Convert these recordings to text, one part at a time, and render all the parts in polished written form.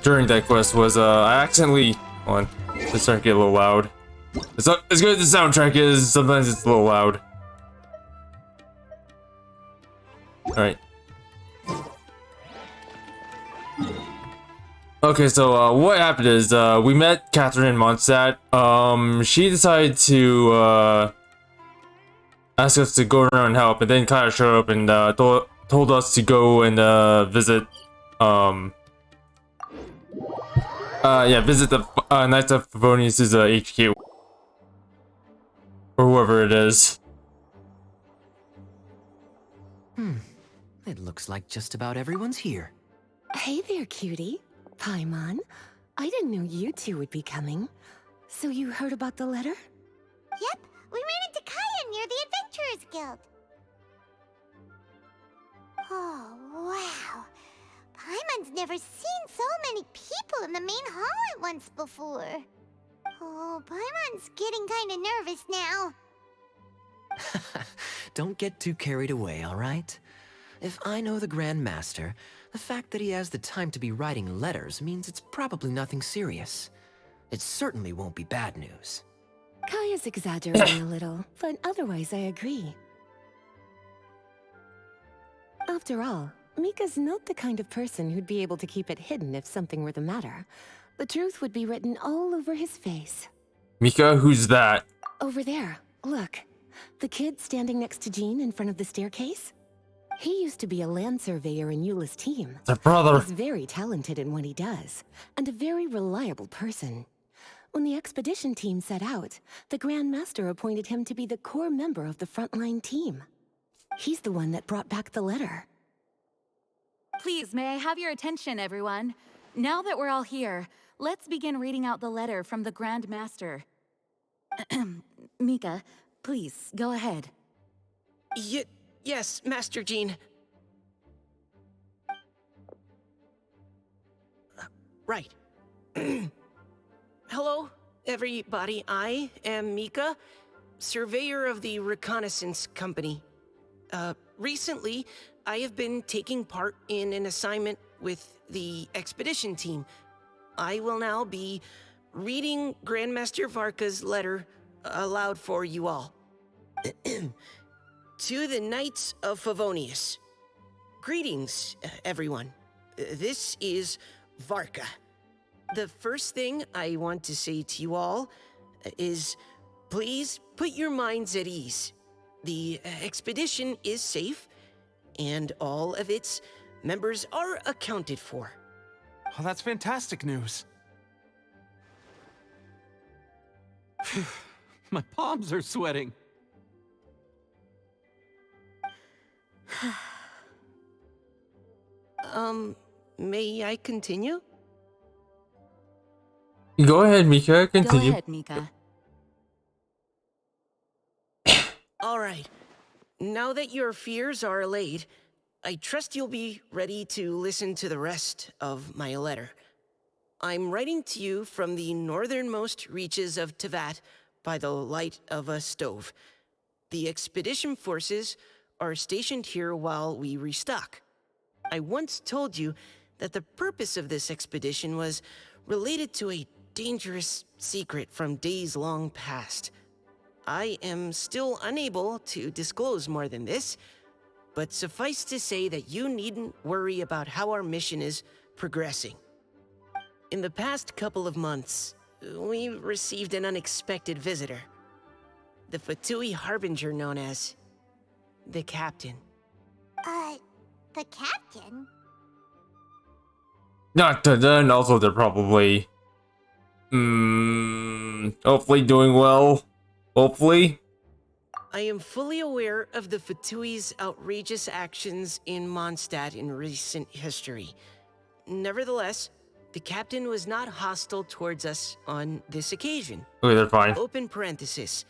during that quest was I accidentally, hold on, this starting to get a little loud. It's not as good as the soundtrack is, sometimes it's a little loud. Alright. Okay, so what happened is we met Catherine in Mondstadt. She decided to ask us to go around and help, and then Kaya showed up and told us to go and visit visit the Knights of Favonius' HQ. Or whoever it is. It looks like just about everyone's here. Hey there, cutie. Paimon. I didn't know you two would be coming. So you heard about the letter? Yep, we ran into Kaya near the Adventurers Guild. Oh, wow. Paimon's never seen so many people in the main hall at once before. Oh, Paimon's getting kinda nervous now. Don't get too carried away, all right? If I know the Grand Master, the fact that he has the time to be writing letters means it's probably nothing serious. It certainly won't be bad news. Kaya's exaggerating a little, but otherwise I agree. After all, Mika's not the kind of person who'd be able to keep it hidden if something were the matter. The truth would be written all over his face. Mika, who's that? Over there, look. The kid standing next to Jean in front of the staircase? He used to be a land surveyor in Eula's team. The brother. He's very talented in what he does, and a very reliable person. When the expedition team set out, the Grand Master appointed him to be the core member of the frontline team. He's the one that brought back the letter. Please, may I have your attention, everyone? Now that we're all here, let's begin reading out the letter from the Grand Master. Mika, please, go ahead. Yes, Master Jean. Right. Hello, everybody. I am Mika, surveyor of the Reconnaissance Company. Recently, I have been taking part in an assignment with the expedition team. I will now be reading Grandmaster Varka's letter aloud for you all. To the Knights of Favonius. Greetings, everyone. This is Varka. The first thing I want to say to you all is, please put your minds at ease. The expedition is safe, and all of its members are accounted for. Oh, that's fantastic news. My palms are sweating. May I continue? Go ahead, Mika. Continue. Go ahead, Mika. All right. Now that your fears are allayed, I trust you'll be ready to listen to the rest of my letter. I'm writing to you from the northernmost reaches of Tevat by the light of a stove. The expedition forces are stationed here while we restock. I once told you that the purpose of this expedition was related to a dangerous secret from days long past. I am still unable to disclose more than this, but suffice to say that you needn't worry about how our mission is progressing. In the past couple of months, we received an unexpected visitor. The Fatui Harbinger known as the Captain. The captain? Not to then, also they're probably hopefully doing well. Hopefully. I am fully aware of the Fatui's outrageous actions in Mondstadt in recent history. Nevertheless, the captain was not hostile towards us on this occasion. Okay, they're fine. Open parenthesis.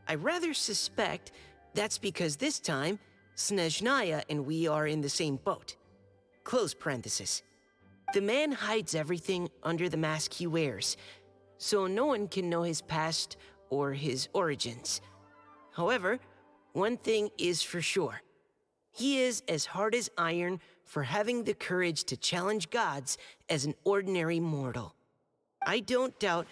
I rather suspect that's because this time, Snezhnaya and we are in the same boat. Close parenthesis. The man hides everything under the mask he wears, so no one can know his past or his origins. However, one thing is for sure. He is as hard as iron for having the courage to challenge gods as an ordinary mortal. I don't doubt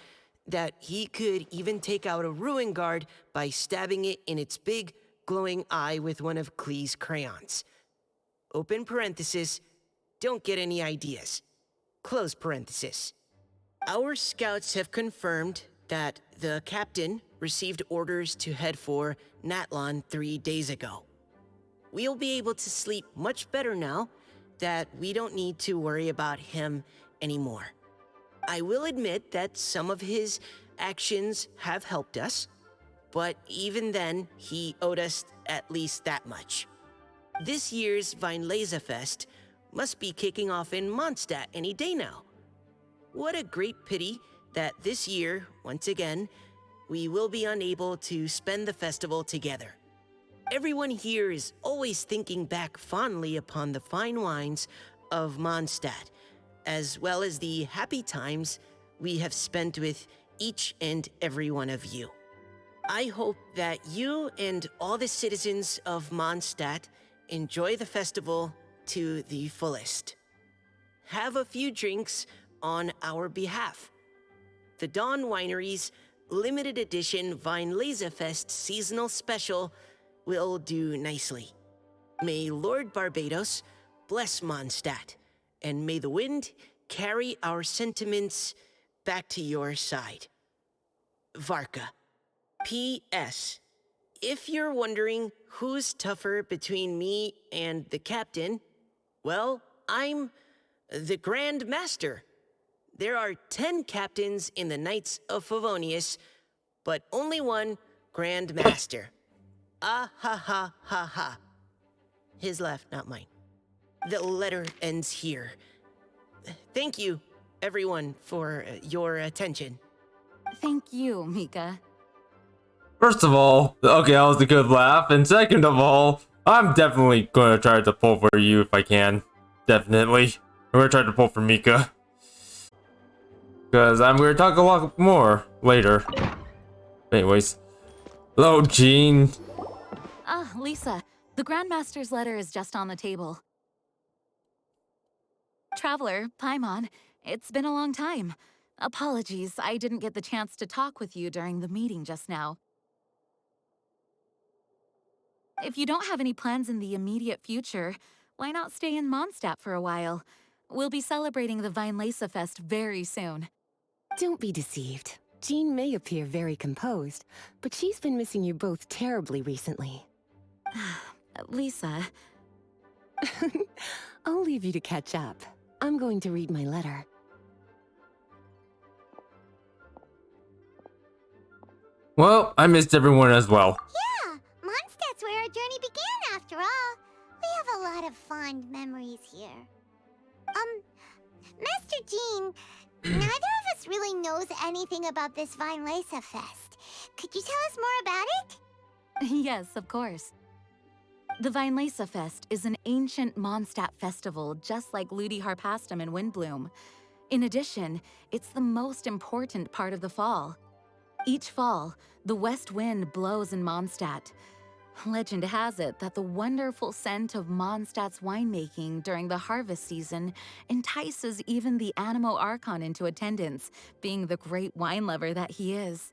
that he could even take out a ruin guard by stabbing it in its big, glowing eye with one of Klee's crayons. Open parenthesis, don't get any ideas. Close parenthesis. Our scouts have confirmed that the captain received orders to head for Natlon 3 days ago. We'll be able to sleep much better now that we don't need to worry about him anymore. I will admit that some of his actions have helped us, but even then, he owed us at least that much. This year's Weinlesefest must be kicking off in Mondstadt any day now. What a great pity that this year, once again, we will be unable to spend the festival together. Everyone here is always thinking back fondly upon the fine wines of Mondstadt, as well as the happy times we have spent with each and every one of you. I hope that you and all the citizens of Mondstadt enjoy the festival to the fullest. Have a few drinks on our behalf. The Dawn Winery's limited edition Weinlesefest seasonal special will do nicely. May Lord Barbados bless Mondstadt, and may the wind carry our sentiments back to your side. Varka. P.S. If you're wondering who's tougher between me and the captain, well, I'm the Grand Master. There are 10 captains in the Knights of Favonius, but only one Grand Master. Ah ha ha ha ha. His laugh, not mine. The letter ends here. Thank you, everyone, for your attention. Thank you, Mika. First of all, okay, that was a good laugh. And second of all, I'm definitely gonna try to pull for you if I can. Definitely. I'm gonna try to pull for Mika. Because I'm gonna talk a lot more later. Anyways. Hello, Jean. Ah, Lisa, the Grandmaster's letter is just on the table. Traveler, Paimon, it's been a long time. Apologies, I didn't get the chance to talk with you during the meeting just now. If you don't have any plans in the immediate future, why not stay in Mondstadt for a while? We'll be celebrating the Weinlesefest very soon. Don't be deceived. Jean may appear very composed, but she's been missing you both terribly recently. Lisa... I'll leave you to catch up. I'm going to read my letter. Well, I missed everyone as well. Yeah, Mondstadt's where our journey began after all. We have a lot of fond memories here. Master Jean, neither of us really knows anything about this Weinlesefest. Could you tell us more about it? Yes, of course. The Weinlesefest is an ancient Mondstadt festival just like Ludi Harpastum and Windbloom. In addition, it's the most important part of the fall. Each fall, the west wind blows in Mondstadt. Legend has it that the wonderful scent of Mondstadt's winemaking during the harvest season entices even the Animo Archon into attendance, being the great wine lover that he is.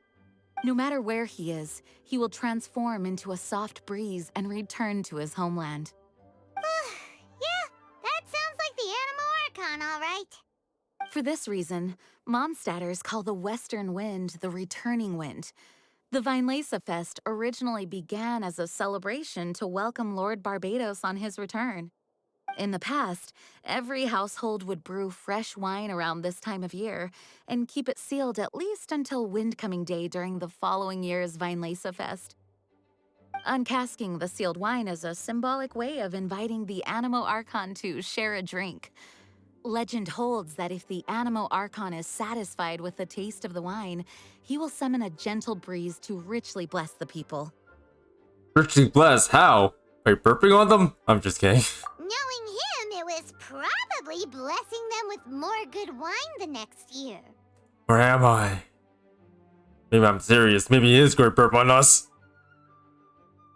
No matter where he is, he will transform into a soft breeze and return to his homeland. Yeah, that sounds like the Animo Archon, all right. For this reason, Mondstadters call the western wind the returning wind. The Weinlesefest originally began as a celebration to welcome Lord Barbados on his return. In the past, every household would brew fresh wine around this time of year and keep it sealed at least until Windcoming Day during the following year's Weinlesefest. Uncasking the sealed wine is a symbolic way of inviting the Animo Archon to share a drink. Legend holds that if the Animo Archon is satisfied with the taste of the wine, he will summon a gentle breeze to richly bless the people. Richly bless? How? Are you burping on them? I'm just kidding. Knowing him, it was probably blessing them with more good wine the next year. Where am I? Maybe I'm serious. Maybe he is going to burp on us.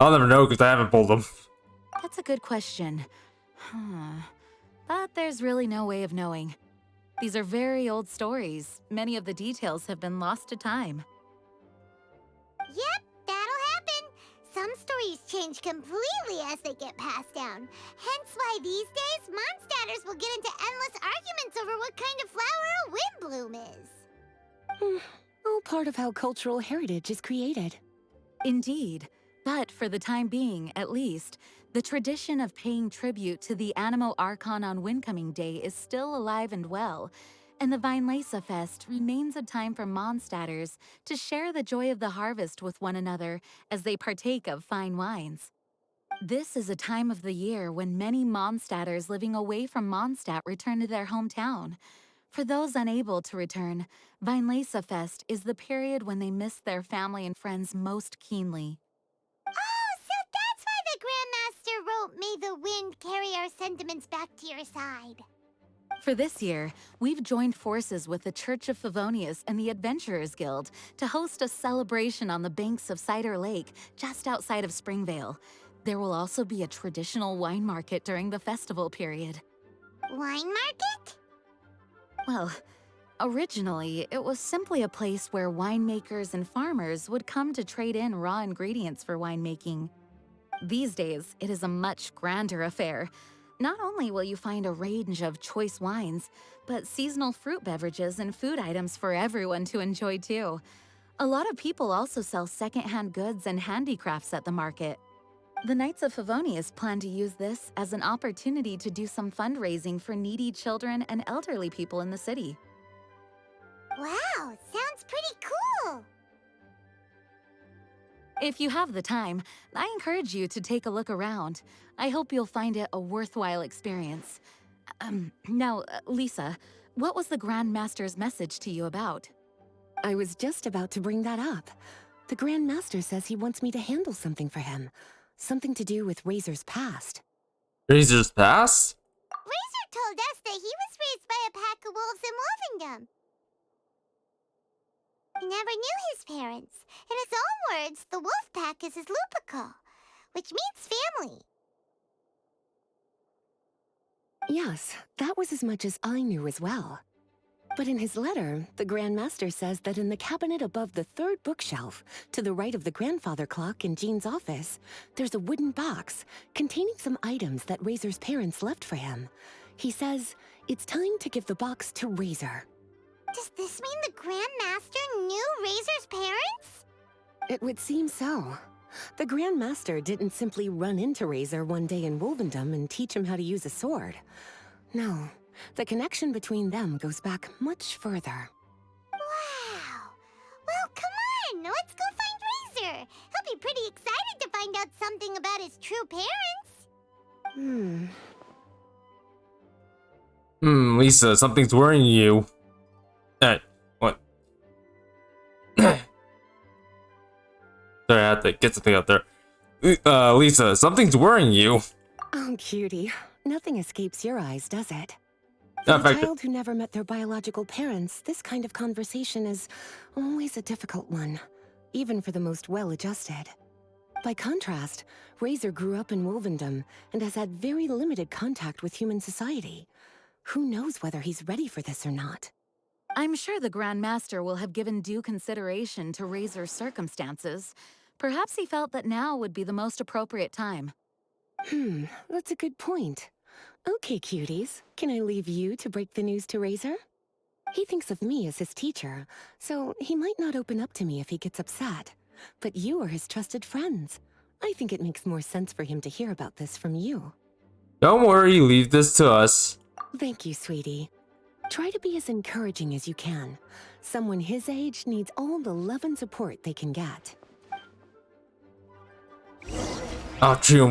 I'll never know because I haven't pulled him. That's a good question. But there's really no way of knowing. These are very old stories. Many of the details have been lost to time. Yep, that'll happen. Some stories change completely as they get passed down. Hence why these days, Mondstadters will get into endless arguments over what kind of flower a wind bloom is. All part of how cultural heritage is created. Indeed. But for the time being, at least, the tradition of paying tribute to the Animo Archon on Windcoming Day is still alive and well, and the Weinlesefest remains a time for Mondstadters to share the joy of the harvest with one another as they partake of fine wines. This is a time of the year when many Mondstadters living away from Mondstadt return to their hometown. For those unable to return, Weinlesefest is the period when they miss their family and friends most keenly. Oh, so that's why the Grandmaster wrote, "May the wind carry our sentiments back to your side." For this year, we've joined forces with the Church of Favonius and the Adventurers Guild to host a celebration on the banks of Cider Lake, just outside of Springvale. There will also be a traditional wine market during the festival period. Wine market? Well, originally, it was simply a place where winemakers and farmers would come to trade in raw ingredients for winemaking. These days, it is a much grander affair. Not only will you find a range of choice wines, but seasonal fruit beverages and food items for everyone to enjoy too. A lot of people also sell secondhand goods and handicrafts at the market. The Knights of Favonius plan to use this as an opportunity to do some fundraising for needy children and elderly people in the city. Wow, sounds pretty cool. If you have the time, I encourage you to take a look around. I hope you'll find it a worthwhile experience. Now, Lisa, what was the Grand Master's message to you about? I was just about to bring that up. The Grand Master says he wants me to handle something for him. Something to do with Razor's past. Razor's past? Razor told us that he was raised by a pack of wolves in Wolvendom. He never knew his parents. In his own words, the wolf pack is his lupical, which means family. Yes, that was as much as I knew as well. But in his letter, the Grand Master says that in the cabinet above the third bookshelf, to the right of the grandfather clock in Jean's office, there's a wooden box containing some items that Razor's parents left for him. He says it's time to give the box to Razor. Does this mean the Grand Master knew Razor's parents? It would seem so. The Grand Master didn't simply run into Razor one day in Wolvendom and teach him how to use a sword. No, the connection between them goes back much further. Wow. Well, come on, let's go find Razor. He'll be pretty excited to find out something about his true parents. Lisa, something's worrying you. What? Sorry, I had to get something out there. Lisa, something's worrying you. Oh, cutie. Nothing escapes your eyes, does it? No, For in a fact, child who never met their biological parents, this kind of conversation is always a difficult one, even for the most well-adjusted. By contrast, Razor grew up in Wolvendom and has had very limited contact with human society. Who knows whether he's ready for this or not? I'm sure the Grand Master will have given due consideration to Razor's circumstances. Perhaps he felt that now would be the most appropriate time. That's a good point. Okay, cuties, can I leave you to break the news to Razor? He thinks of me as his teacher, so he might not open up to me if he gets upset. But you are his trusted friends. I think it makes more sense for him to hear about this from you. don't worry, leave this to us. Thank you, sweetie. Try to be as encouraging as you can. Someone his age needs all the love and support they can get. I'll trick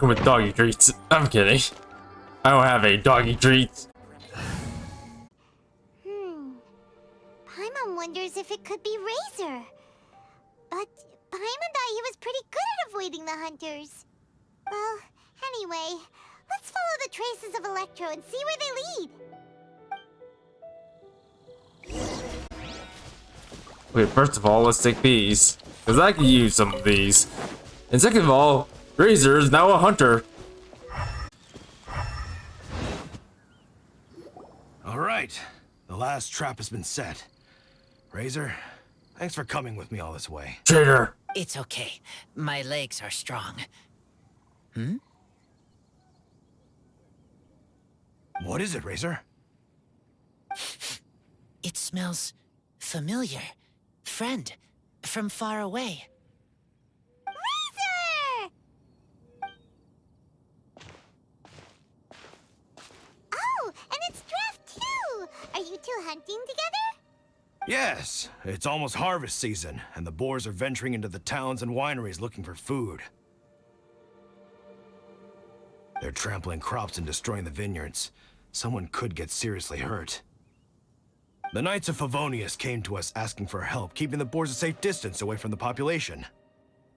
him with doggy treats. I'm kidding. I don't have any doggy treats. Paimon wonders if it could be Razor. But Paimon thought he was pretty good at avoiding the hunters. Well, anyway, let's follow the traces of Electro and see where they lead. Okay, first of all, let's take these. Because I can use some of these. And second of all, Razor is now a hunter. All right. The last trap has been set. Razor, thanks for coming with me all this way. Traitor. It's okay. My legs are strong. What is it, Razor? It smells familiar. Friend, from far away. Razor! Oh, and it's Draft too! Are you two hunting together? Yes, it's almost harvest season, and the boars are venturing into the towns and wineries looking for food. They're trampling crops and destroying the vineyards. Someone could get seriously hurt. The Knights of Favonius came to us asking for help keeping the boars a safe distance away from the population.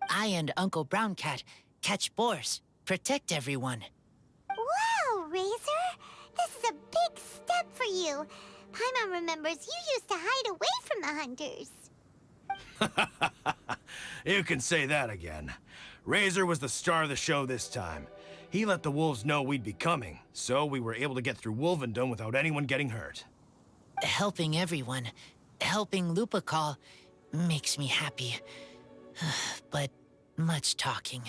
I and Uncle Brown Cat catch boars, protect everyone. Wow, Razor! This is a big step for you. Paimon remembers you used to hide away from the hunters. You can say that again. Razor was the star of the show this time. He let the wolves know we'd be coming, so we were able to get through Wolvendom without anyone getting hurt. Helping everyone, helping Lupical, makes me happy. But much talking.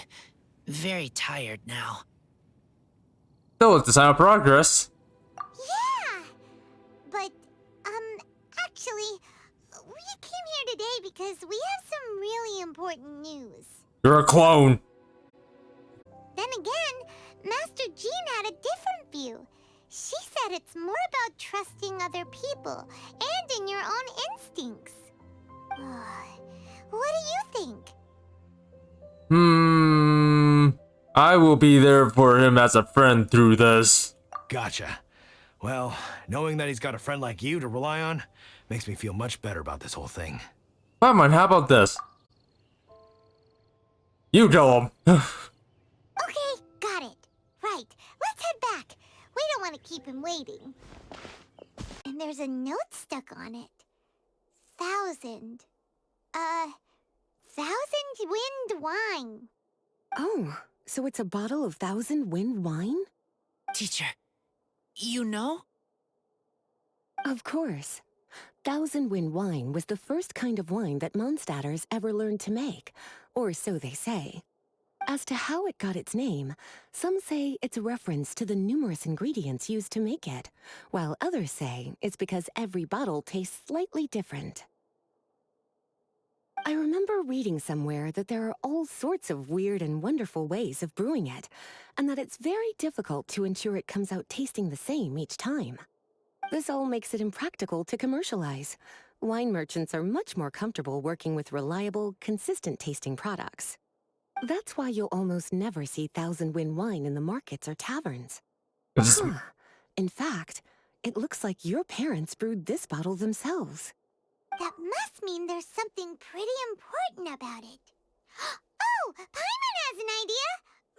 Very tired now. Still, it's a sign of progress. Yeah! But, actually, we came here today because we have some really important news. You're a clone. Then again, Master Jean had a different view. She said it's more about trusting other people and in your own instincts. What do you think? I will be there for him as a friend through this. Gotcha. Well, knowing that he's got a friend like you to rely on makes me feel much better about this whole thing. Paimon, how about this? You tell him. Okay, got it. Right, let's head back. We don't want to keep him waiting. And there's a note stuck on it. 1,000. 1,000 wind wine. Oh, so it's a bottle of 1,000 wind wine? Teacher, you know? Of course. 1,000 wind wine was the first kind of wine that Mondstadters ever learned to make, or so they say. As to how it got its name, some say it's a reference to the numerous ingredients used to make it, while others say it's because every bottle tastes slightly different. I remember reading somewhere that there are all sorts of weird and wonderful ways of brewing it, and that it's very difficult to ensure it comes out tasting the same each time. This all makes it impractical to commercialize. Wine merchants are much more comfortable working with reliable, consistent-tasting products. That's why you'll almost never see 1,000 wind wine in the markets or taverns. Huh. In fact, it looks like your parents brewed this bottle themselves. That must mean there's something pretty important about it. Oh, Paimon has an idea!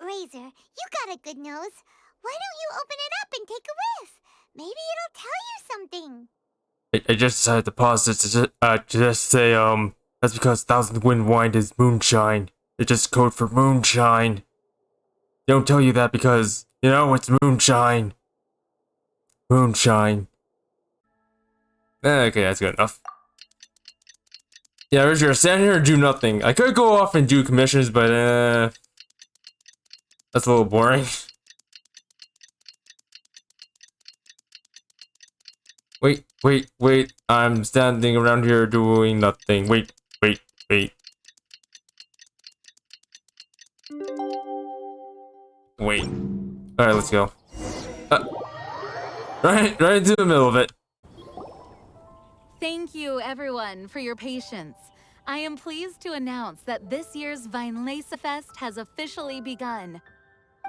Razor, you got a good nose. Why don't you open it up and take a whiff? Maybe it'll tell you something. I just decided to pause it to just say, that's because 1,000 wind wine is moonshine. It's just code for moonshine. They don't tell you that because, you know, it's moonshine. Moonshine. Okay, that's good enough. Yeah, Richard, stand here and do nothing. I could go off and do commissions, but, that's a little boring. Wait. I'm standing around here doing nothing. Wait. Alright, let's go. Right into the middle of it. Thank you, everyone, for your patience. I am pleased to announce that this year's Weinlesefest has officially begun.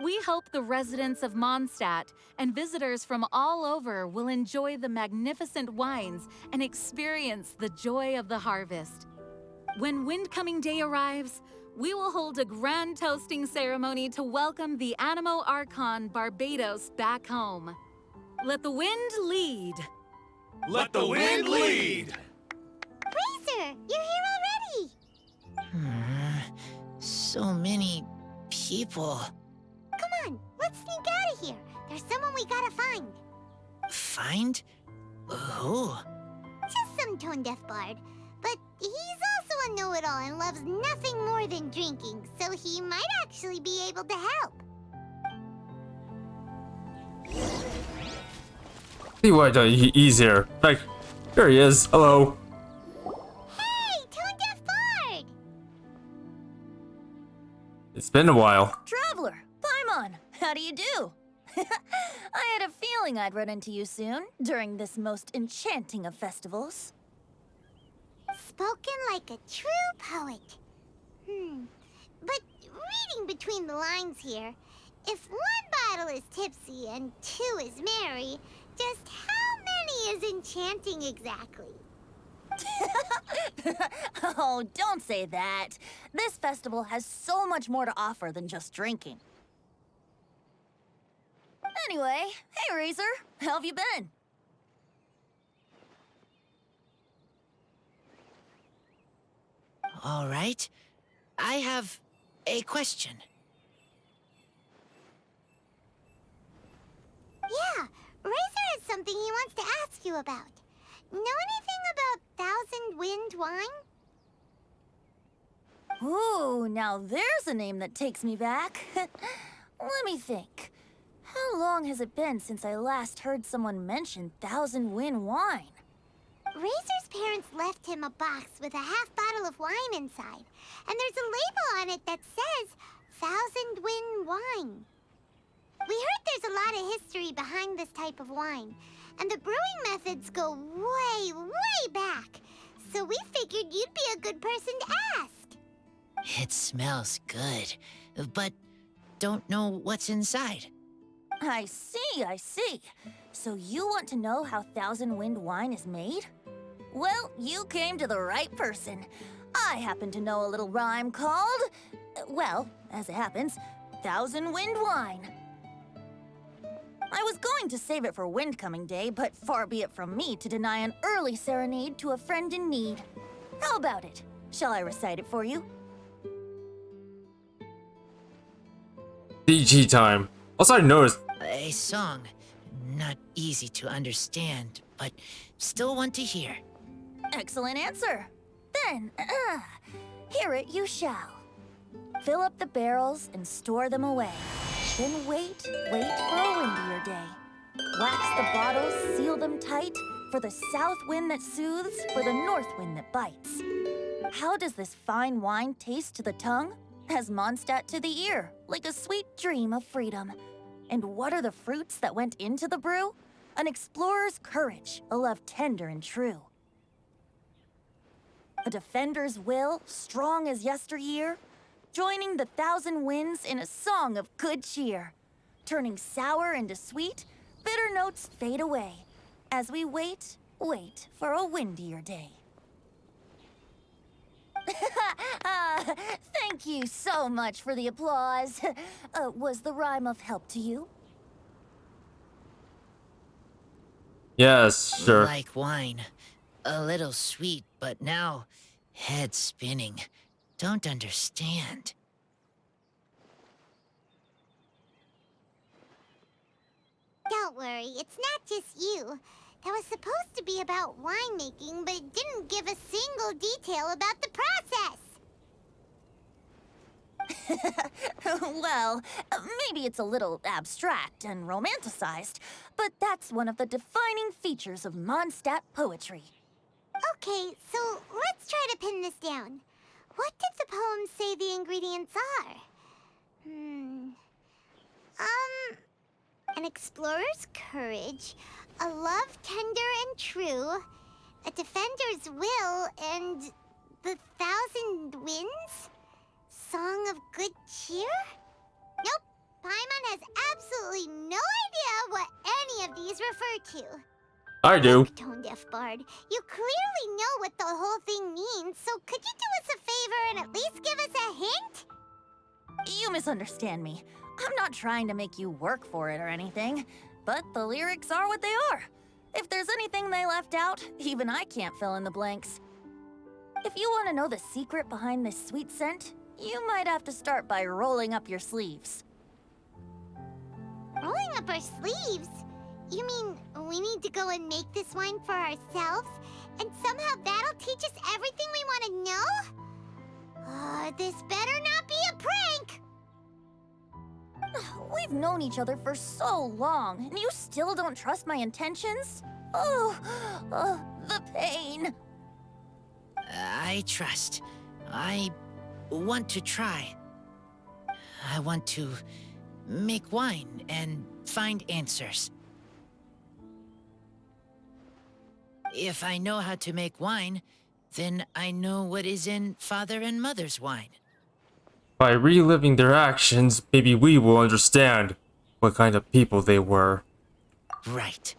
We hope the residents of Mondstadt and visitors from all over will enjoy the magnificent wines and experience the joy of the harvest. When Windcoming Day arrives, we will hold a grand toasting ceremony to welcome the Animo Archon Barbados back home. Let the wind lead. Let the wind lead! Razor, you're here already! So many people. Come on, let's sneak out of here. There's someone we gotta find. Find? Who? Just some tone-deaf bard. But he's also a know-it-all and loves nothing more than drinking, so he might actually be able to help. See why he's here. Like, here he is. Hello. Hey, tone-deaf bard! It's been a while. Traveler, Paimon, how do you do? I had a feeling I'd run into you soon, during this most enchanting of festivals. Spoken like a true poet. But reading between the lines here, if one bottle is tipsy and two is merry, just how many is enchanting exactly? Oh, don't say that. This festival has so much more to offer than just drinking. Anyway, hey Razor, how have you been? All right. I have a question. Yeah, Razor has something he wants to ask you about. Know anything about Thousand Wind wine? Ooh, now there's a name that takes me back. Let me think. How long has it been since I last heard someone mention Thousand Wind wine? Razor's parents left him a box with a half bottle of wine inside, and there's a label on it that says Thousand Wind wine. We heard there's a lot of history behind this type of wine, and the brewing methods go way, way back. So we figured you'd be a good person to ask. It smells good, but don't know what's inside. I see. So you want to know how Thousand Wind wine is made? Well, you came to the right person. I happen to know a little rhyme called, well, as it happens, Thousand Wind wine. I was going to save it for Windcoming Day, but far be it from me to deny an early serenade to a friend in need. How about it? Shall I recite it for you? DG time. Also, I noticed. A song. Not easy to understand, but still want to hear. Excellent answer. Then, hear it you shall. Fill up the barrels and store them away. Then wait for a windier day. Wax the bottles, seal them tight, for the south wind that soothes, for the north wind that bites. How does this fine wine taste to the tongue? As Mondstadt to the ear, like a sweet dream of freedom. And what are the fruits that went into the brew? An explorer's courage, a love tender and true. A defender's will, strong as yesteryear, joining the thousand winds in a song of good cheer. Turning sour into sweet, bitter notes fade away, as we wait for a windier day. Thank you so much for the applause. Was the rhyme of help to you? Yes, sure. Like wine. A little sweet, but now head spinning. Don't understand. Don't worry, it's not just you. That was supposed to be about winemaking, but it didn't give a single detail about the process. Well, maybe it's a little abstract and romanticized, but that's one of the defining features of Mondstadt poetry. Okay, so let's try to pin this down. What did the poem say the ingredients are? An explorer's courage, a love tender and true, a defender's will, and the thousand winds? Song of good cheer? Nope, Paimon has absolutely no idea what any of these refer to. I do. Look, tone-deaf bard, you clearly know what the whole thing means, so could you do us a favor and at least give us a hint? You misunderstand me. I'm not trying to make you work for it or anything, but the lyrics are what they are. If there's anything they left out, even I can't fill in the blanks. If you want to know the secret behind this sweet scent, you might have to start by rolling up your sleeves. Rolling up our sleeves? You mean we need to go and make this wine for ourselves? And somehow that'll teach us everything we want to know? This better not be a prank! We've known each other for so long, and you still don't trust my intentions? Oh, the pain. I trust. I want to try. I want to make wine and find answers. If I know how to make wine, then I know what is in Father and Mother's wine. By reliving their actions, maybe we will understand what kind of people they were. Right.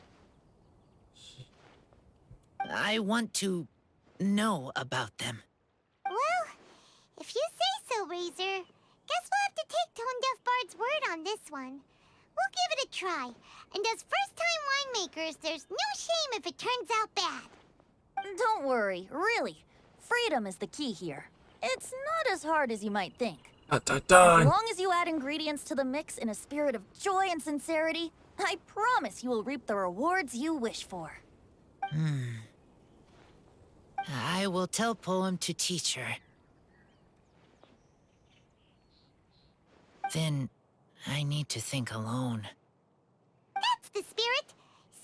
I want to know about them. Well, if you say so, Razor, guess we'll have to take Tone Deaf Bard's word on this one. We'll give it a try, and as first-time winemakers, there's no shame if it turns out bad. Don't worry, really. Freedom is the key here. It's not as hard as you might think. Dun, dun, As dun. long as you add ingredients to the mix in a spirit of joy and sincerity, I promise you will reap the rewards you wish for. I will tell Poem to teach her. Then I need to think alone. That's the spirit.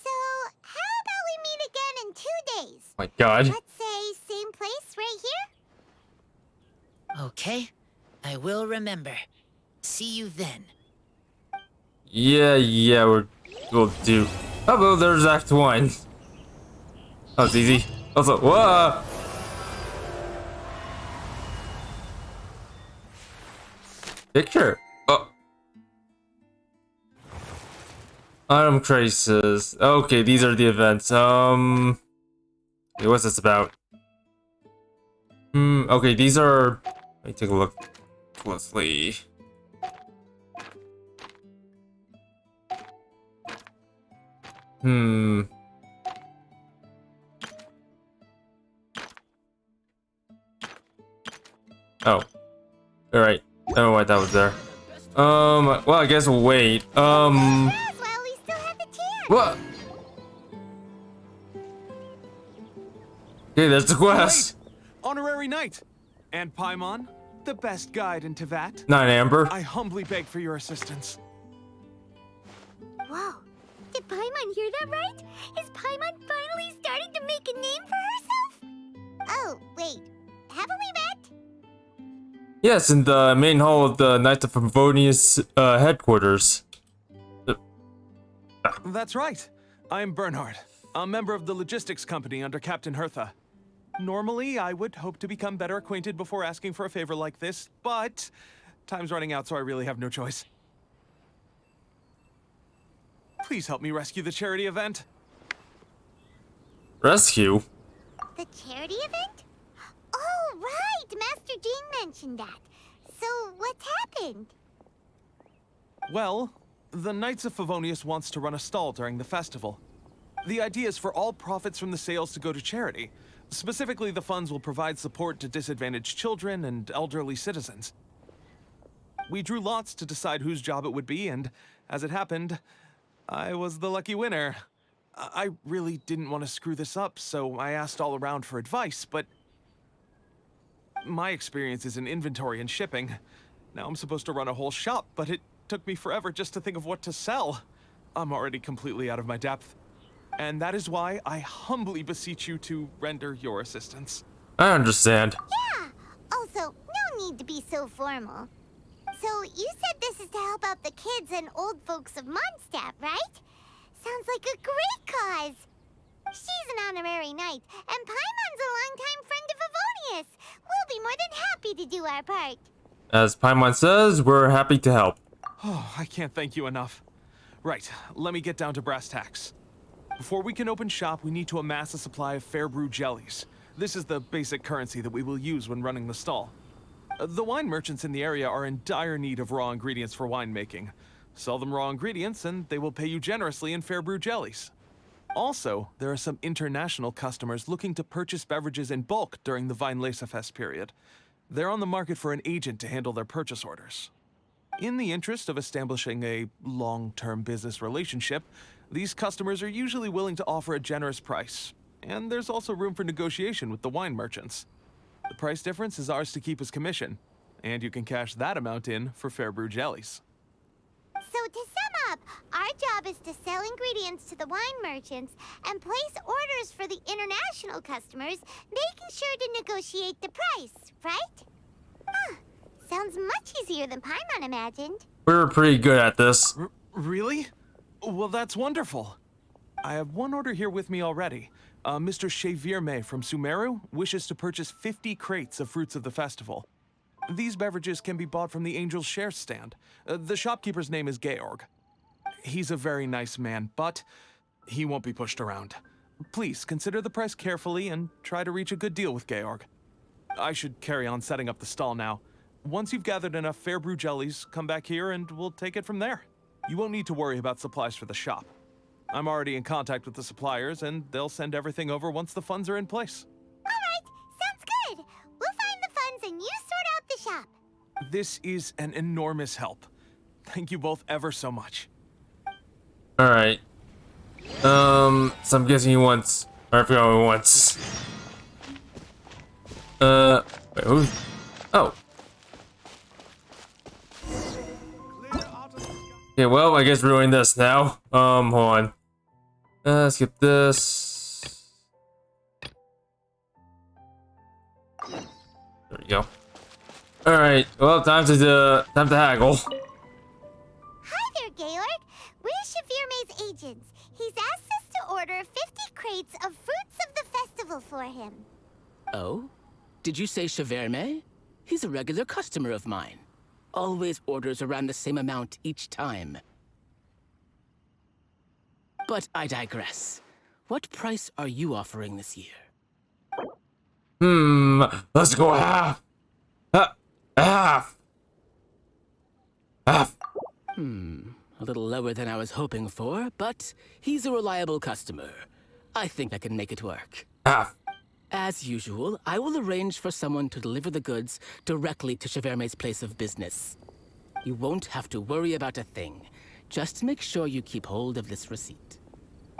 So, how about we meet again in 2 days? My God. Let's say same place right here? Okay, I will remember. See you then. Yeah, we'll do. Oh, well, there's Act 1. That was easy. Also, whoa! Picture. Oh. Item traces. Okay, these are the events. Okay, what's this about? Okay, these are. Let me take a look closely. Oh. Alright. I don't know why that was there. Well, I guess we'll wait. Well, we still have the chance. What? Okay, there's the quest. Wait! Honorary Knight! And Paimon, the best guide in Tevat. Not Amber. I humbly beg for your assistance. Whoa. Did Paimon hear that right? Is Paimon finally starting to make a name for herself? Oh, wait. Haven't we met? Yes, in the main hall of the Knights of Favonius headquarters. That's right. I'm Bernhard, a member of the logistics company under Captain Hertha. Normally, I would hope to become better acquainted before asking for a favor like this, but time's running out, so I really have no choice. Please help me rescue the charity event. Rescue? The charity event? Oh, right! Master Jean mentioned that. So, what's happened? Well, the Knights of Favonius wants to run a stall during the festival. The idea is for all profits from the sales to go to charity. Specifically, the funds will provide support to disadvantaged children and elderly citizens. We drew lots to decide whose job it would be, and as it happened, I was the lucky winner. I really didn't want to screw this up, so I asked all around for advice, but my experience is in inventory and shipping. Now I'm supposed to run a whole shop, but it took me forever just to think of what to sell. I'm already completely out of my depth. And that is why I humbly beseech you to render your assistance. I understand. Yeah. Also, no need to be so formal. So, you said this is to help out the kids and old folks of Mondstadt, right? Sounds like a great cause. She's an honorary knight, and Paimon's a longtime friend of Favonius. We'll be more than happy to do our part. As Paimon says, we're happy to help. Oh, I can't thank you enough. Right, let me get down to brass tacks. Before we can open shop, we need to amass a supply of fair brew jellies. This is the basic currency that we will use when running the stall. The wine merchants in the area are in dire need of raw ingredients for winemaking. Sell them raw ingredients and they will pay you generously in fair brew jellies. Also, there are some international customers looking to purchase beverages in bulk during the Weinlesefest period. They're on the market for an agent to handle their purchase orders. In the interest of establishing a long-term business relationship, These customers are usually willing to offer a generous price, and there's also room for negotiation with the wine merchants. The price difference is ours to keep as commission, and you can cash that amount in for fair brew jellies. So to sum up, our job is to sell ingredients to the wine merchants and place orders for the international customers, making sure to negotiate the price, right? Huh. Sounds much easier than Paimon imagined. We're pretty good at this. Really? Well, that's wonderful. I have one order here with me already. Mr. Xavier May from Sumeru wishes to purchase 50 crates of fruits of the festival. These beverages can be bought from the Angel's Share stand. The shopkeeper's name is Georg. He's a very nice man, but he won't be pushed around. Please consider the price carefully and try to reach a good deal with Georg. I should carry on setting up the stall now. Once you've gathered enough fair brew jellies, come back here and we'll take it from there. You won't need to worry about supplies for the shop. I'm already in contact with the suppliers, and they'll send everything over once the funds are in place. All right, sounds good. We'll find the funds and you sort out the shop. This is an enormous help. Thank you both ever so much. Alright. So I'm guessing he wants... Or I forgot what he wants. Wait, who? Oh. Okay, well, I guess we're doing this now. Hold on. Skip this. There we go. Alright, well, time to haggle. Hi there, Georg. We're Xavier May's agents. He's asked us to order 50 crates of fruits of the festival for him. Oh? Did you say Shaverme? He's a regular customer of mine. Always orders around the same amount each time. But I digress. What price are you offering this year? Let's go half. Half. A little lower than I was hoping for, but he's a reliable customer. I think I can make it work. Half. As usual, I will arrange for someone to deliver the goods directly to Shaverme's place of business. You won't have to worry about a thing. Just make sure you keep hold of this receipt.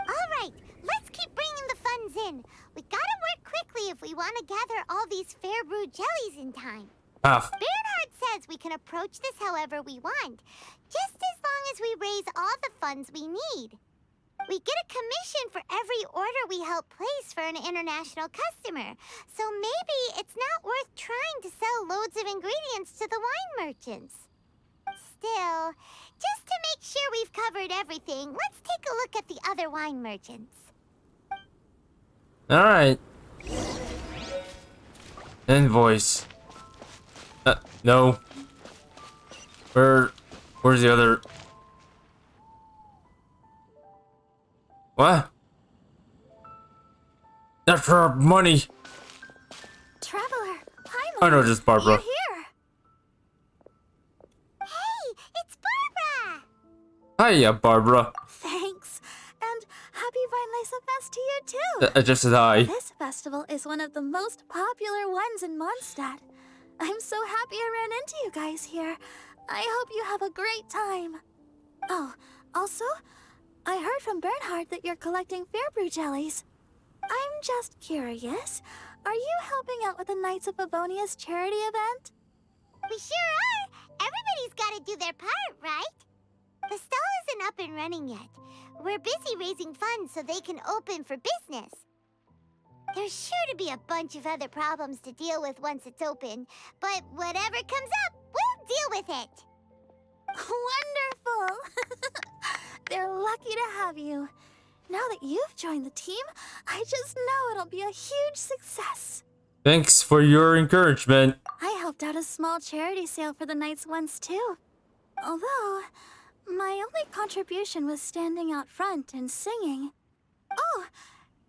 All right, let's keep bringing the funds in. We gotta work quickly if we want to gather all these fair brew jellies in time. Half. Bernhard says we can approach this however we want, just as long as we raise all the funds we need. We get a commission for every order we help place for an international customer, so maybe it's not worth trying to sell loads of ingredients to the wine merchants. Still, just to make sure we've covered everything, let's take a look at the other wine merchants. Alright. Invoice. No. Where's the other? What? That's for money. Traveler, Paimon, I know, just Barbara. you're here. Hey, it's Barbara! Hiya, Barbara. Thanks, and happy Weinlesefest to you too. I just said hi. This festival is one of the most popular ones in Mondstadt. I'm so happy I ran into you guys here. I hope you have a great time. Oh, also, I heard from Bernhard that you're collecting fair brew jellies. I'm just curious, are you helping out with the Knights of Favonius charity event? We sure are! Everybody's gotta do their part, right? The stall isn't up and running yet. We're busy raising funds so they can open for business. There's sure to be a bunch of other problems to deal with once it's open, but whatever comes up, we'll deal with it. Wonderful! They're lucky to have you. Now that you've joined the team, I just know it'll be a huge success. Thanks for your encouragement. I helped out a small charity sale for the Knights once too. Although, my only contribution was standing out front and singing. Oh,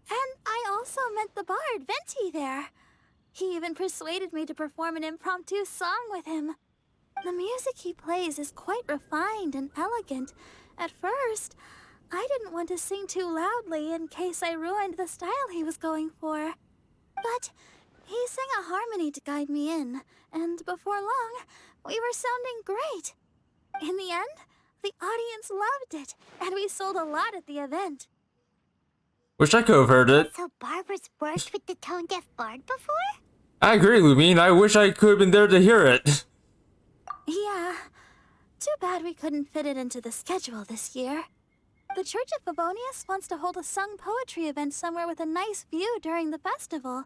and I also met the bard, Venti, there. He even persuaded me to perform an impromptu song with him. The music he plays is quite refined and elegant. At first, I didn't want to sing too loudly in case I ruined the style he was going for. But he sang a harmony to guide me in, and before long, we were sounding great. In the end, The audience loved it, and we sold a lot at the event. Wish I could have heard it. So Barbara's worked with the tone-deaf bard before? I agree, Lumine. I wish I could have been there to hear it. Yeah. Too bad we couldn't fit it into the schedule this year. The Church of Favonius wants to hold a sung poetry event somewhere with a nice view during the festival,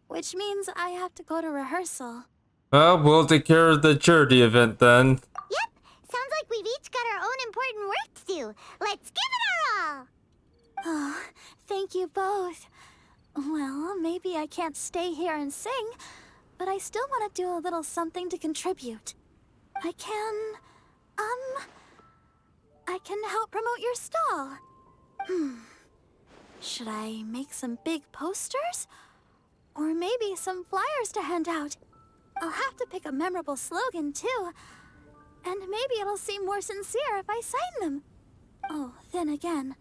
which means I have to go to rehearsal. Well, we'll take care of the charity event then. Yep. Sounds like we've each got our own important work to do. Let's give it our all! Oh, thank you both. Well, maybe I can't stay here and sing, but I still want to do a little something to contribute. I can help promote your stall. Should I make some big posters? Or maybe some flyers to hand out? I'll have to pick a memorable slogan, too. And maybe it'll seem more sincere if I sign them. Oh, then again,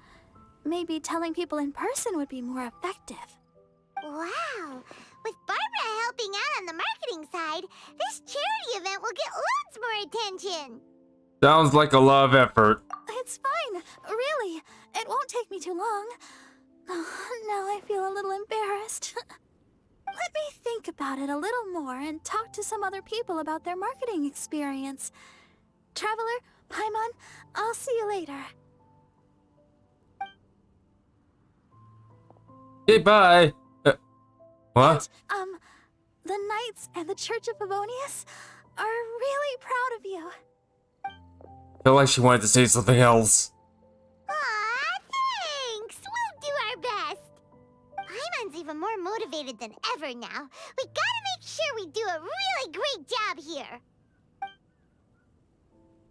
maybe telling people in person would be more effective. Wow! With Barbara helping out on the marketing side, this charity event will get loads more attention! Sounds like a lot of effort. It's fine, really. It won't take me too long. Oh, now I feel a little embarrassed. Let me think about it a little more and talk to some other people about their marketing experience. Traveler, Paimon, I'll see you later. Okay, bye. What? The Knights and the Church of Favonius are really proud of you. I feel like she wanted to say something else. Aw, thanks! We'll do our best! Paimon's even more motivated than ever now. We gotta make sure we do a really great job here!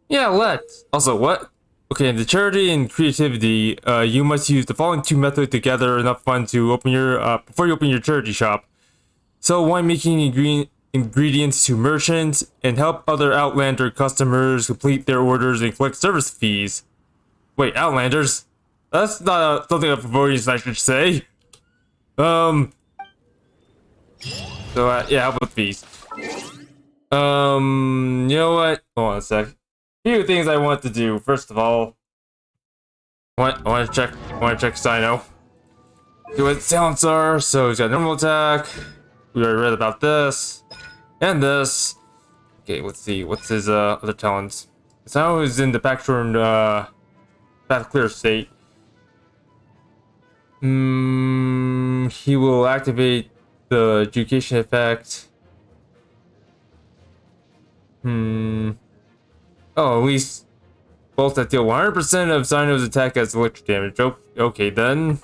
Yeah, let's. Also, what? Okay, in the charity and creativity, you must use the following two methods to gather enough funds to open your, before you open your charity shop. Sell wine-making ingredients to merchants, and help other Outlander customers complete their orders and collect service fees. Wait, Outlanders? That's not something a Favonius I should say. So, yeah, help with fees. You know what? Hold on a sec. Few things I want to do. First of all, I want to check Sino. See what his talents are. So he's got normal attack. We already read about this. And this. Okay, let's see. What's his other talents? Sino is in the Pack-Shorn Path Clear state. He will activate the education effect. Oh, at least bolts that deal 100% of Sino's attack as electric damage. Okay, then.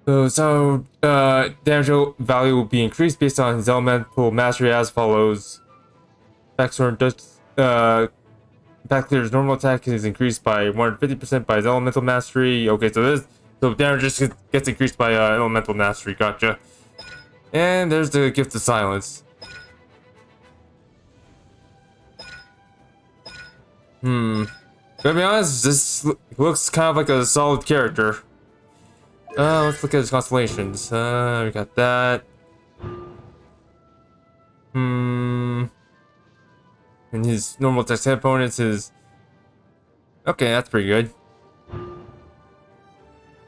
So damage value will be increased based on his elemental mastery as follows. Pack-Shorn does Path Clear's normal attack is increased by 150% by his elemental mastery. Okay, so damage just gets increased by elemental mastery. Gotcha. And there's the gift of silence. To be honest, this looks kind of like a solid character. Let's look at his constellations. We got that. And his normal text opponents is... Okay, that's pretty good.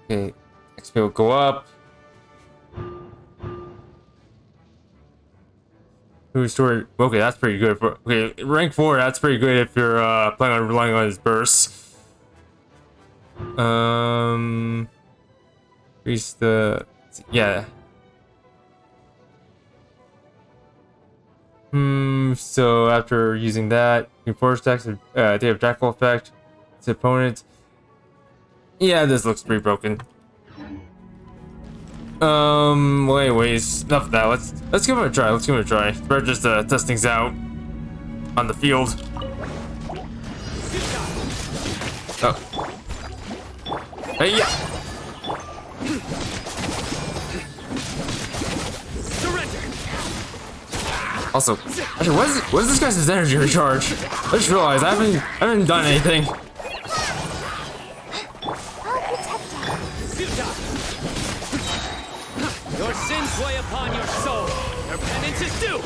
Okay, XP will go up. Story. Okay, that's pretty good. Okay, rank 4, that's pretty good if you're planning on relying on his burst. Increase the... Yeah. So after using that, you force attacks, Day of Jackal effect, its opponent. Yeah, this looks pretty broken. Well, anyways, enough of that. Let's give it a try. Let's give it a try. We're just test things out on the field. Oh. Hey, yeah. Also, actually, what is this guy's energy recharge? I just realized I haven't done anything. Your sins weigh upon your soul. Your penance is due.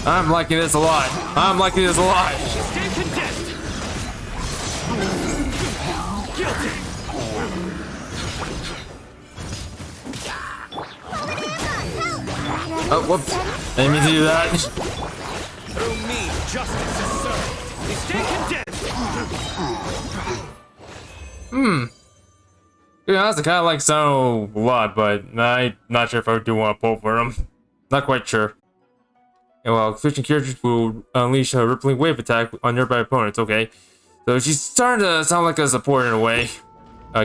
I'm liking this a lot. I'm liking this a lot. Stay condensed. Guilty. Oh, whoops. Didn't mean to do that. Through me, justice is served. Stay condensed. Yeah, that's kind of like so a lot, but I'm not sure if I do want to pull for him. Not quite sure. And while switching characters will unleash a rippling wave attack on nearby opponents. Okay, so she's starting to sound like a support in a way.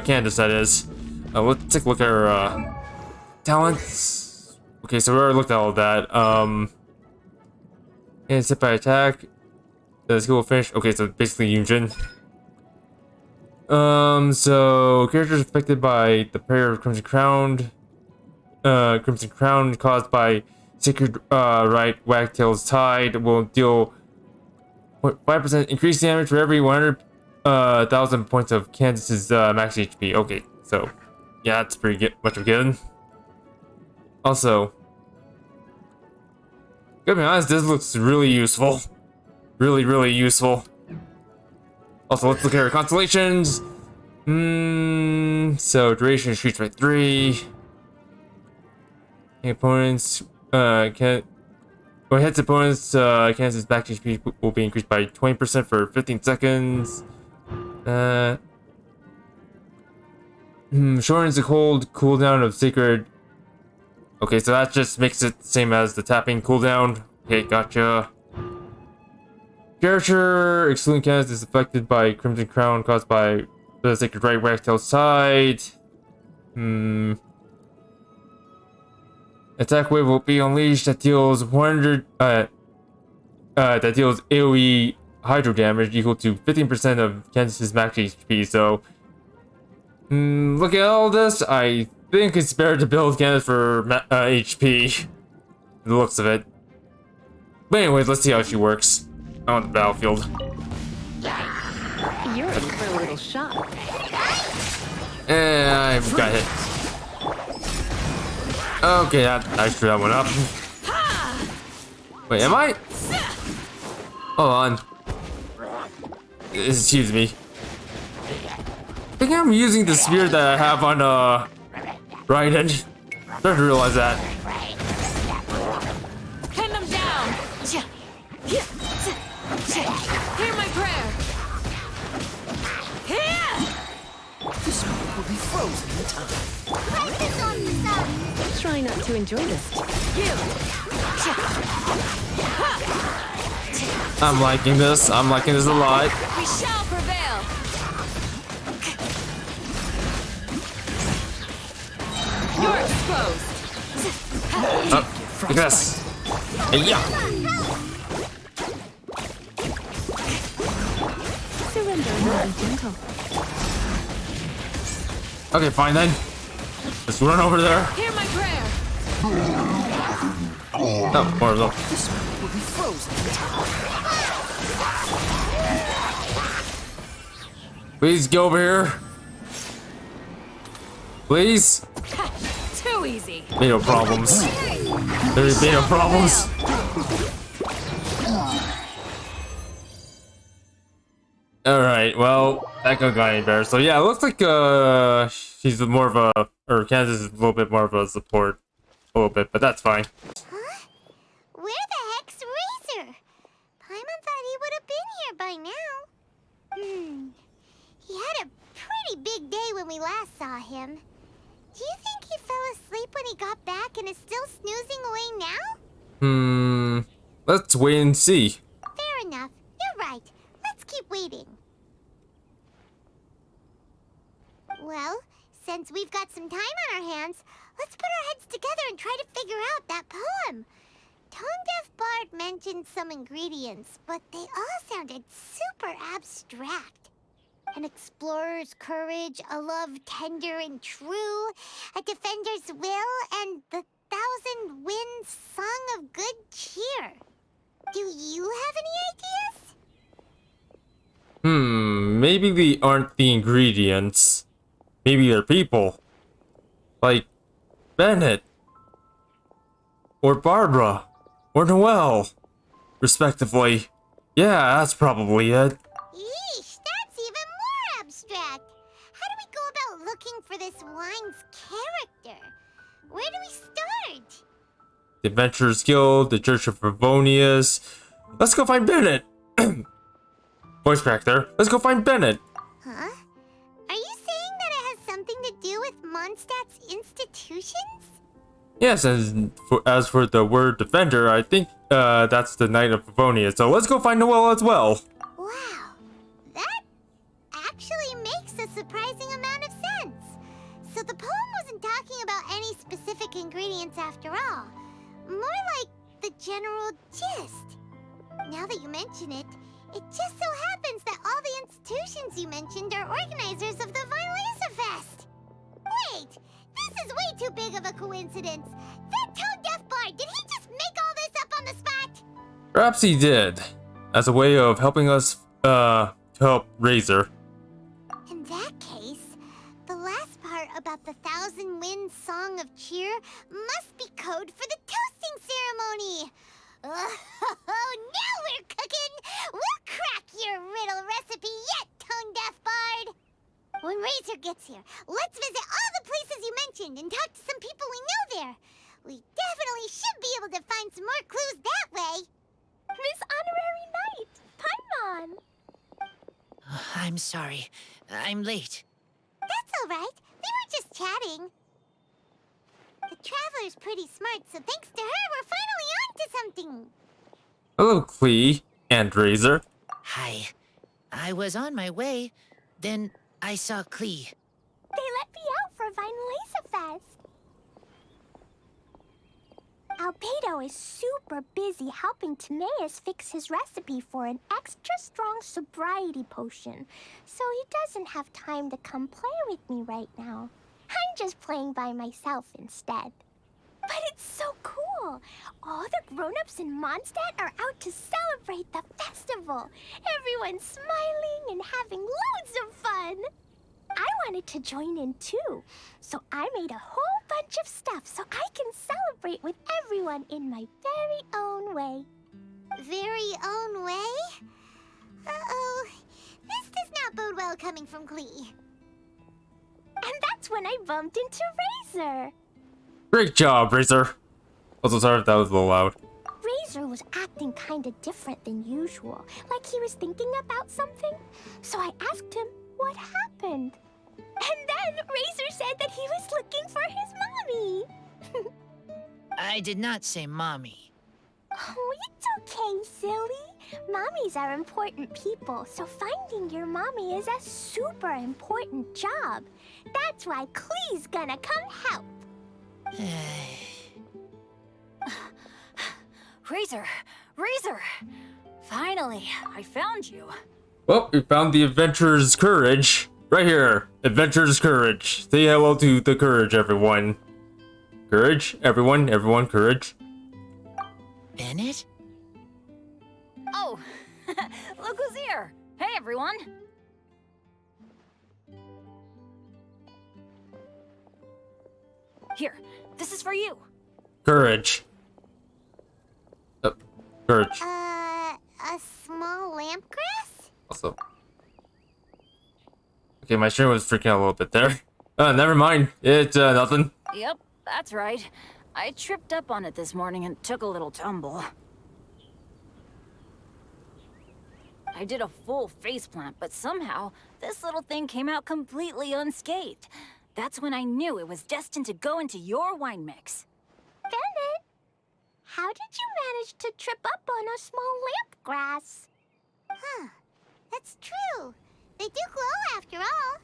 Candace, that is. Let's take a look at her talents. Okay, so we already looked at all of that. And hit by attack. The skill will finish. Okay, so basically Yunjin. So characters affected by the prayer of Crimson Crown caused by Sacred Right Wagtail's Tide will deal 5% increased damage for every 100,000 points of Candace's max HP. Okay, so yeah, that's pretty much of a given. Also, gotta be honest, this looks really useful. Really useful. Also, let's look at her constellations. So duration shoots by 3. Opponents can when hits opponents, Candace's back HP will be increased by 20% for 15 seconds. Shortens the cooldown of Sacred. Okay, so that just makes it the same as the tapping cooldown. Okay, gotcha. Character excluding Candace is affected by Crimson Crown caused by the Sacred Right Wagtail's Side. Attack wave will be unleashed that deals 100 that deals AoE hydro damage equal to 15% of Candace's max HP. So look at all this. I think it's better to build Candace for HP. The looks of it. But anyways, let's see how she works on the battlefied. You're in for a little shock. And I got hit. Okay, I screwed that one up. Wait, am I? Hold on. Excuse me. I think I'm using the spear that I have on Raiden. Started to realize that. Pin them down. Hear my prayer. This will be frozen in time. Like this on the sun. Try not to enjoy this. I'm liking this. I'm liking this a lot. We shall prevail. You're exposed. Oh, look at this. Yeah. Surrender and be gentle. Okay, fine then. Let's run over there. Hear my prayer. Oh, more of them. This will be frozen in time. Please get over here. Please. Too easy. Be no problems. There's be no problems. Alright, well, that got any better. So yeah, it looks like she's more of a, or Kansas is a little bit more of a support. A little bit, but that's fine. Huh? Where the heck's Razor? Paimon thought he would have been here by now. He had a pretty big day when we last saw him. Do you think he fell asleep when he got back and is still snoozing away now? Let's wait and see. Fair enough. You're right. Let's keep waiting. Well, since we've got some time on our hands, let's put our heads together and try to figure out that poem. Tone Deaf Bard mentioned some ingredients, but they all sounded super abstract. An explorer's courage, a love tender and true, a defender's will, and the 1,000 winds song of good cheer. Do you have any ideas? Maybe they aren't the ingredients. Maybe they're people. Like Bennett. Or Barbara. Or Noelle. Respectively. Yeah, that's probably it. Yeesh, that's even more abstract. How do we go about looking for this wine's character? Where do we start? The Adventurers Guild, the Church of Favonius. Let's go find Bennett! Voice crack there. Let's go find Bennett! Huh? Are you saying that it has something to do with Mondstadt's institutions? Yes, and as for the word defender, I think that's the Knight of Favonius. So let's go find Noelle as well. Wow, that actually makes a surprising amount of sense. So the poem wasn't talking about any specific ingredients after all. More like the general gist. Now that you mention it, it just so happens that all the institutions you mentioned are organizers of the Weinlesefest. Wait, this is way too big of a coincidence. That tone-deaf bard, did he just make all this up on the spot? Perhaps he did, as a way of helping us to help Razor. In that case, the last part about the Thousand Winds Song of Cheer must be code for the toasting ceremony. Oh, now we're cooking! We'll crack your riddle recipe yet, tone-deaf bard! When Razor gets here, let's visit all the places you mentioned and talk to some people we know there. We definitely should be able to find some more clues that way. Miss Honorary Knight, Paimon! I'm sorry. I'm late. That's all right. We were just chatting. The Traveler's pretty smart, so thanks to her, we're finally on to something. Hello, Klee and Razor. Hi. I was on my way, then I saw Klee. They let me out for Weinlesefest. Albedo is super busy helping Timaeus fix his recipe for an extra strong sobriety potion, so he doesn't have time to come play with me right now. I'm just playing by myself instead. But it's so cool! All the grown-ups in Mondstadt are out to celebrate the festival. Everyone's smiling and having loads of fun. I wanted to join in too, so I made a whole bunch of stuff so I can celebrate with everyone in my very own way. Very own way? Uh-oh. This does not bode well coming from Klee. And that's when I bumped into Razor. Great job, Razor. Also, sorry if that was a little loud. Razor was acting kinda different than usual, like he was thinking about something. So I asked him what happened. And then Razor said that he was looking for his mommy. I did not say mommy. Oh, it's okay, silly. Mommies are important people, so finding your mommy is a super important job. That's why Klee's gonna come help. Razor! Razor! Finally, I found you. Well, we found the Adventurer's Courage. Right here. Adventurer's Courage. Say hello to the Courage, everyone. Courage? Everyone? Everyone, Courage? Bennett? Oh, look who's here. Hey, everyone. Here, this is for you. Courage. Courage. A small lampgrass? Also. Okay, my stream was freaking out a little bit there. Never mind. It's nothing. Yep, that's right. I tripped up on it this morning and took a little tumble. I did a full faceplant, but somehow this little thing came out completely unscathed. That's when I knew it was destined to go into your wine mix. Bennett, how did you manage to trip up on a small lampgrass? Huh. That's true. They do glow after all.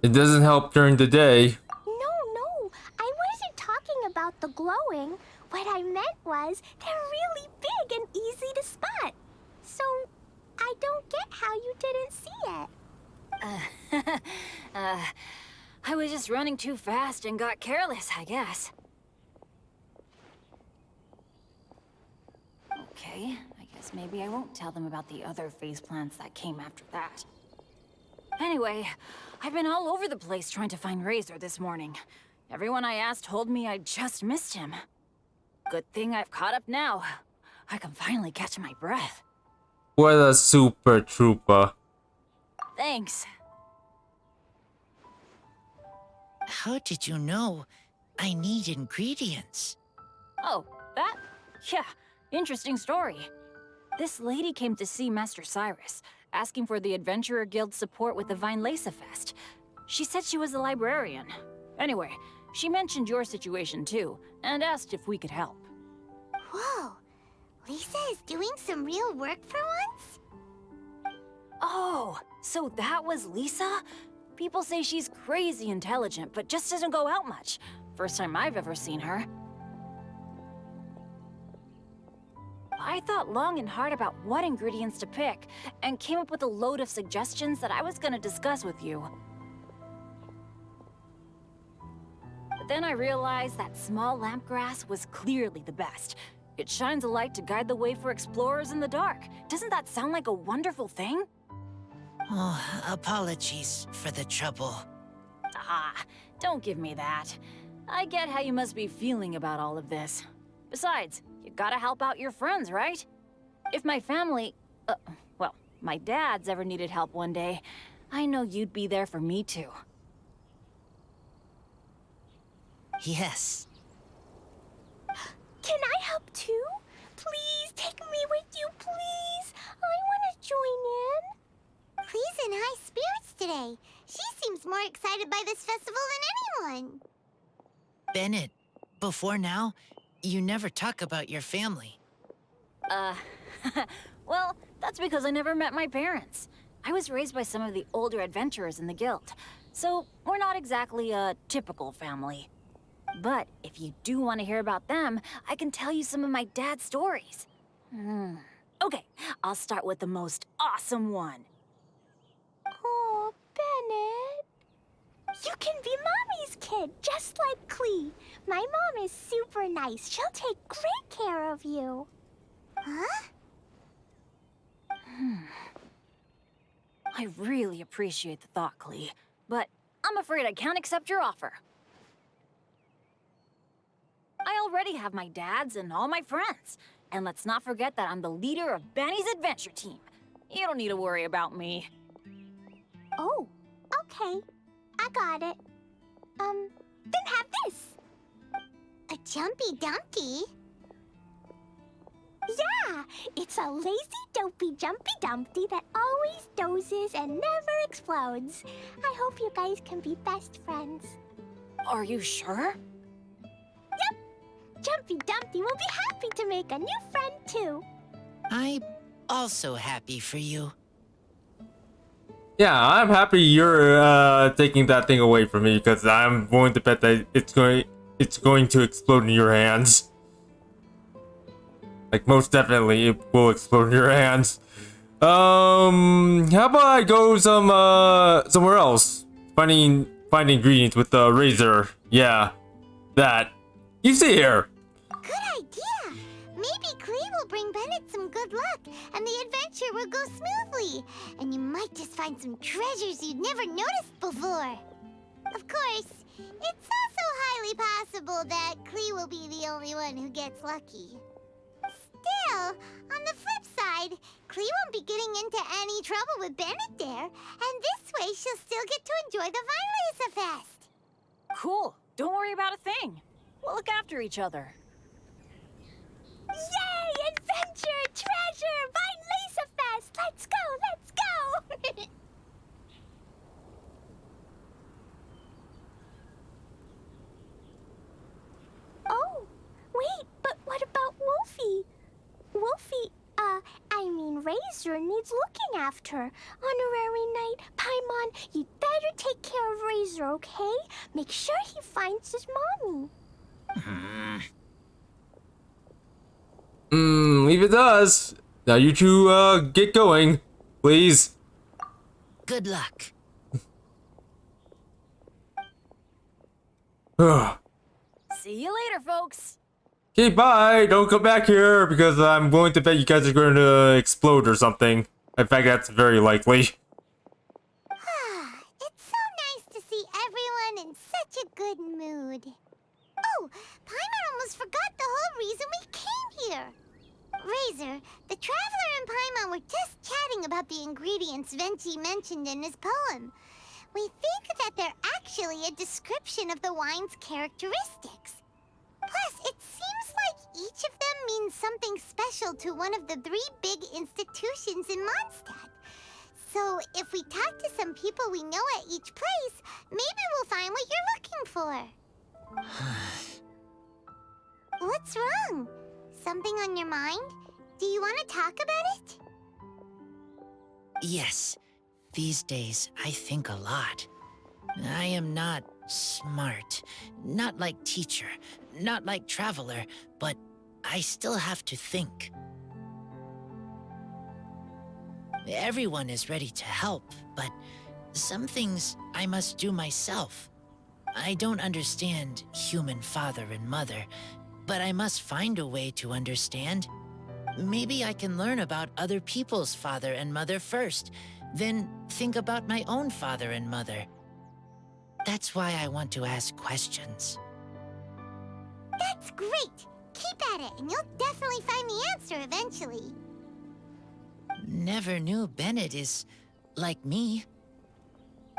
It doesn't help during the day. No, I wasn't talking about the glowing. What I meant was they're really big and easy to spot. So, I don't get how you didn't see it. I was just running too fast and got careless, I guess. Okay, I guess maybe I won't tell them about the other faceplants that came after that. Anyway, I've been all over the place trying to find Razor this morning. Everyone I asked told me I just missed him. Good thing I've caught up now. I can finally catch my breath. What a super trooper. Thanks. How did you know I need ingredients? Oh, that? Yeah, interesting story. This lady came to see Master Cyrus, asking for the Adventurer Guild's support with the Weinlesefest. She said she was a librarian. Anyway, she mentioned your situation too, and asked if we could help. Whoa, Lisa is doing some real work for once? Oh, so that was Lisa? People say she's crazy intelligent, but just doesn't go out much. First time I've ever seen her. I thought long and hard about what ingredients to pick, and came up with a load of suggestions that I was gonna discuss with you. But then I realized that small lampgrass was clearly the best. It shines a light to guide the way for explorers in the dark. Doesn't that sound like a wonderful thing? Oh, apologies for the trouble. Ah, don't give me that. I get how you must be feeling about all of this. Besides, you gotta help out your friends, right? If my family, well, my dad's ever needed help one day, I know you'd be there for me too. Yes. Can I help too? Please take me with you, please. I want to join in. Clee's in high spirits today. She seems more excited by this festival than anyone. Bennett, before now, you never talk about your family. Well, that's because I never met my parents. I was raised by some of the older adventurers in the guild, so we're not exactly a typical family. But if you do want to hear about them, I can tell you some of my dad's stories. Okay, I'll start with the most awesome one. Oh, Bennett. You can be Mommy's kid, just like Clee. My mom is super nice. She'll take great care of you. Huh? I really appreciate the thought, Clee, but I'm afraid I can't accept your offer. I already have my dad's and all my friends. And let's not forget that I'm the leader of Benny's adventure team. You don't need to worry about me. Oh, okay. I got it. Then have this. A Jumpy Dumpty? Yeah, it's a lazy, dopey, jumpy dumpty that always dozes and never explodes. I hope you guys can be best friends. Are you sure? Yep. Jumpy Dumpty will be happy to make a new friend too. I'm also happy for you. Yeah, I'm happy you're taking that thing away from me because I'm willing to bet that it's going to explode in your hands. Like most definitely it will explode in your hands. How about I go somewhere else? Finding ingredients with the razor. Yeah. That. You see here. Good idea. Maybe Clee will bring Bennett some good luck, and the adventure will go smoothly. And you might just find some treasures you'd never noticed before. Of course, it's also highly possible that Clee will be the only one who gets lucky. Still, on the flip side, Clee won't be getting into any trouble with Bennett there, and this way she'll still get to enjoy the Weinlesefest. Cool. Don't worry about a thing. We'll look after each other. Yay! Adventure! Treasure! Weinlesefest! Let's go! Let's go! Oh, wait, but what about Wolfie? Wolfie, Razor needs looking after. Honorary Knight, Paimon, you'd better take care of Razor, okay? Make sure he finds his mommy. Leave it to us. Now you two, get going, please. Good luck. See you later, folks. Okay, bye. Don't come back here because I'm willing to bet you guys are going to explode or something. In fact, that's very likely. It's so nice to see everyone in such a good mood. Oh, Paimon almost forgot the whole reason here. Razor, the Traveler and Paimon were just chatting about the ingredients Venti mentioned in his poem. We think that they're actually a description of the wine's characteristics. Plus, it seems like each of them means something special to one of the 3 big institutions in Mondstadt. So, if we talk to some people we know at each place, maybe we'll find what you're looking for. What's wrong? Something on your mind? Do you want to talk about it? Yes. These days, I think a lot. I am not smart. Not like teacher. Not like traveler. But I still have to think. Everyone is ready to help, but some things I must do myself. I don't understand human father and mother, but I must find a way to understand. Maybe I can learn about other people's father and mother first, then think about my own father and mother. That's why I want to ask questions. That's great! Keep at it, and you'll definitely find the answer eventually. Never knew Bennett is like me.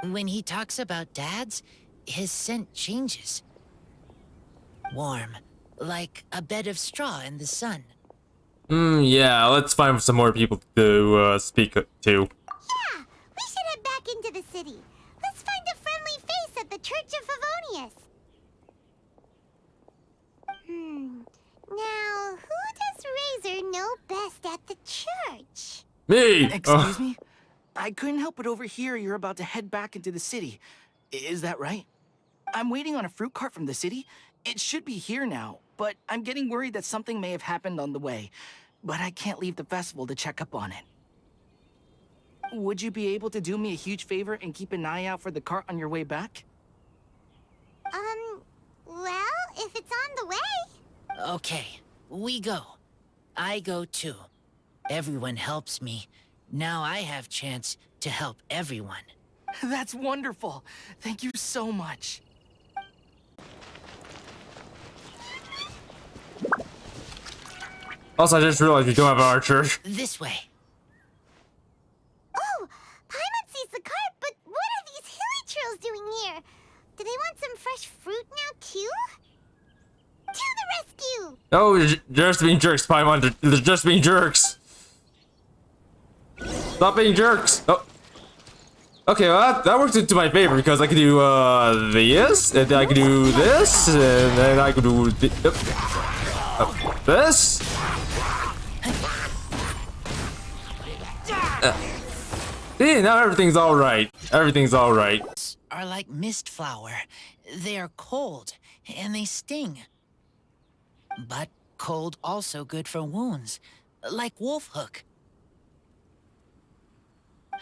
When he talks about dads, his scent changes. Warm, like a bed of straw in the sun. Yeah, let's find some more people to speak to. Yeah, we should head back into the city. Let's find a friendly face at the Church of Favonius. Now, who does Razor know best at the church? Me! Excuse me? I couldn't help but overhear you're about to head back into the city. Is that right? I'm waiting on a fruit cart from the city. It should be here now, but I'm getting worried that something may have happened on the way. But I can't leave the festival to check up on it. Would you be able to do me a huge favor and keep an eye out for the cart on your way back? Well, if it's on the way. Okay, we go. I go too. Everyone helps me. Now I have chance to help everyone. That's wonderful. Thank you so much. Also, I just realized we don't have an archer. This way. Oh, Paimon sees the cart, but what are these hilly trails doing here? Do they want some fresh fruit now, too? To the rescue! Oh, they're just being jerks, Paimon. They're just being jerks. Stop being jerks. Oh. Okay, well, that works into my favor because I can do this, and then I can do this, and then I can do this. See, now everything's all right. Everything's all right. Are like mist flower. They are cold and they sting. But cold also good for wounds, like wolf hook.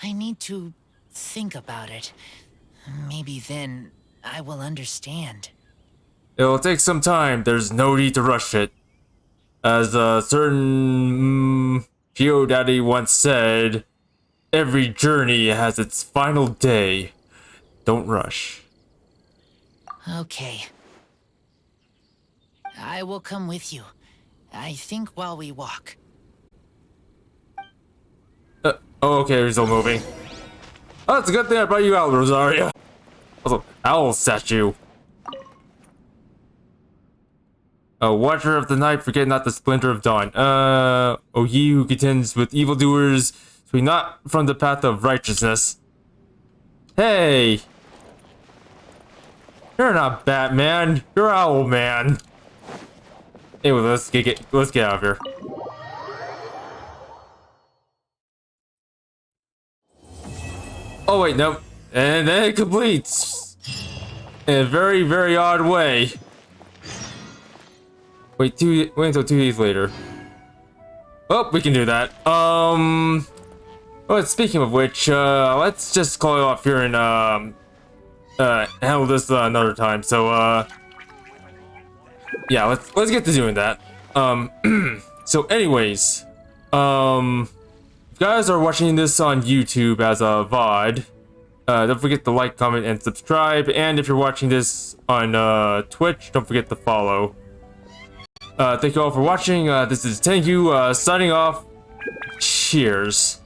I need to think about it. Maybe then I will understand. It'll take some time. There's no need to rush it. As a certain Geodaddy once said, every journey has its final day. Don't rush. Okay. I will come with you. I think while we walk. Oh, okay, he's still moving. Oh, it's a good thing I brought you out, Rosaria. Also, owl statue. Watcher of the night, forget not the splinter of dawn. Oh, he who contends with evildoers, be not from the path of righteousness. Hey! You're not Batman, you're Owlman. Anyway, let's get out of here. Oh wait, no. And then it completes. In a very, very odd way. Wait until 2 days later. Oh, we can do that. Well, speaking of which, let's just call it off here and handle this another time. So yeah, let's get to doing that. So anyways, if you guys are watching this on YouTube as a VOD, don't forget to like, comment, and subscribe. And if you're watching this on Twitch, don't forget to follow. Thank you all for watching. This is Tengu signing off. Cheers.